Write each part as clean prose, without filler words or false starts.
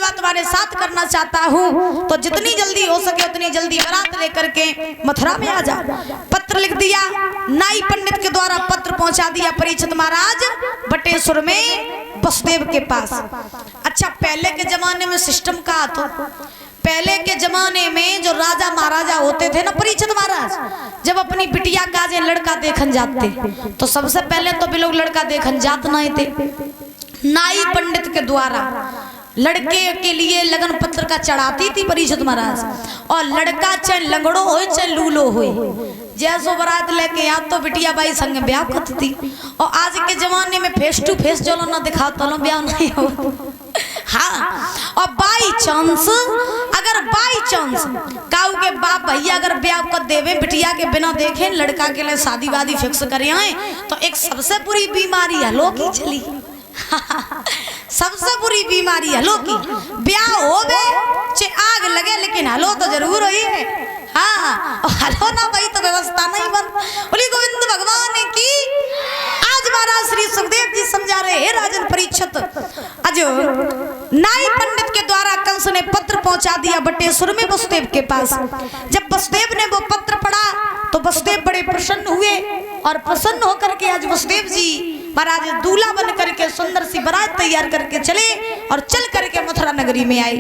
विवाह तुम्हारे साथ करना चाहता हूँ, तो जितनी जल्दी हो सके उतनी जल्दी बारात लेकर के मथुरा में आ जा। पत्र लिख दिया, नाई पंडित के द्वारा पत्र पहुंचा दिया परीक्षित महाराज बटेश्वर में वसुदेव के पास। अच्छा, पहले के जमाने में सिस्टम का तो पहले के जमाने में जो राजा महाराजा होते थे ना परीक्षित महाराज, जब अपनी बिटिया का जे लड़का देखन जाते तो सबसे पहले तो भी लोग लड़का देखन जात नहीं थे। नाई पंडित के द्वारा लड़के के लिए लगन पत्र का चढ़ाती थी परीक्षित महाराज, और लड़का चाहे लंगड़ो हो चाहे लूलो हो, जैसो बारात लेके यहाँ तो बिटिया बाई संग ब्याह करती थी। और आज के जमाने में फेस टू फेस चलो ना दिखाओ तो ब्याह नहीं हो। हाँ, और बाई चांस अगर बाई चांस काऊ के बाप भैया अगर ब्याह कर देवे बिटिया के बिना देखे लड़का के लिए शादी वादी फिक्स करे आए, तो एक सबसे बुरी बीमारी है लो की चली। सबसे बुरी बीमारी हलो की, ब्याह होवे चे आग लगे लेकिन हलो तो जरूर होई है। हाँ, और हलो ना भाई तो व्यवस्था नहीं बन। बोली गोविंद भगवान की। आज महाराज श्री सुखदेव जी समझा रहे हैं राजन परीक्षित, अजो नाई पंडित के द्वारा कंस ने पत्र पहुंचा दिया बटेश्वर में वसुदेव के पास। जब वसुदेव ने वो पत्र पढ़ा तो वसुदेव बड़े प्रसन्न हुए, और प्रसन्न होकर के आज वसुदेव जी महाराज दूल्हा बन करके सुंदर सी बारात तैयार करके चले और चल करके मथुरा नगरी में आए।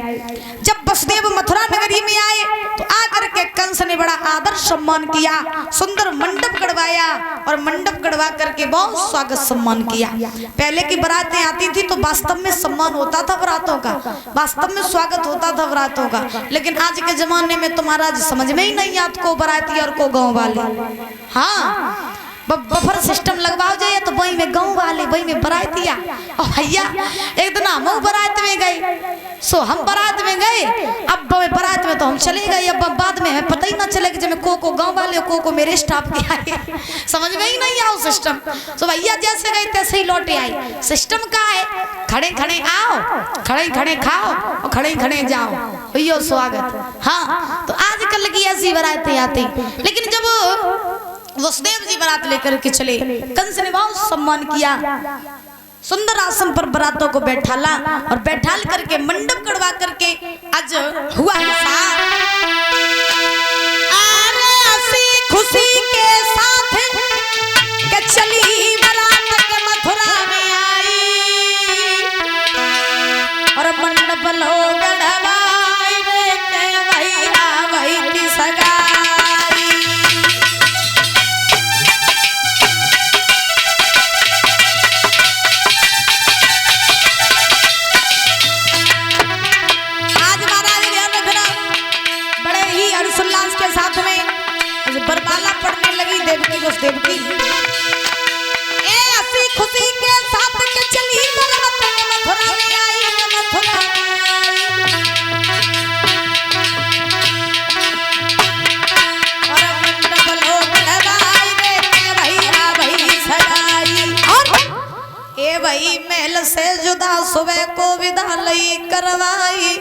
जब वसुदेव मथुरा नगरी में आए तो आकर के कंस ने बड़ा आदर सम्मान किया, सुंदर मंडप गड़वाया और मंडप गड़वा करके बहुत स्वागत सम्मान किया। पहले की बारातें आती थी तो वास्तव में सम्मान होता था बारातों का, वास्तव में स्वागत होता था बारातों का, लेकिन आज के जमाने में तो महाराज समझ में ही नहीं आता को बाराती और को गाँव वाले। हाँ, बफर सिस्टम लगवाओ जाए तो वही में गाँव वाले वही में बारात दिया। और भैया एक दिन हम बारात में गए, सो हम बारात में गए, अब बारात में तो हम चले गए, अब बाद में है पता ही ना चले कि जब को गाँव वाले को मेरे स्टाफ के आए, समझ में ही नहीं आओ सिस्टम। तो भैया जैसे गए तैसे ही लौटे आए। सिस्टम का है खड़े खड़े आओ, खड़े खड़े खाओ और खड़े खड़े जाओ, भैया स्वागत। हाँ, तो आजकल की ऐसी बारातें आती, लेकिन जब वसुदेव जी बारात लेकर के चले, कंस ने बहुत सम्मान किया, सुंदर आसन पर बारातों को बैठाला और बैठाल करके मंडप गड़वा करके आज हुआ खुशी के साथ के चली बारात के मथुरा में आई, और मंडप लोग गड़वाई रे के भैया वही की सगाई। देवकी ए ऐसी खुशी के साथ के चली बारात मथुरा में आई, मथुरा और मंडप लोग गड़वाई रे भैया वही सगाई। और ए वही महल से जुदा सुबह को विदा लई करवाई,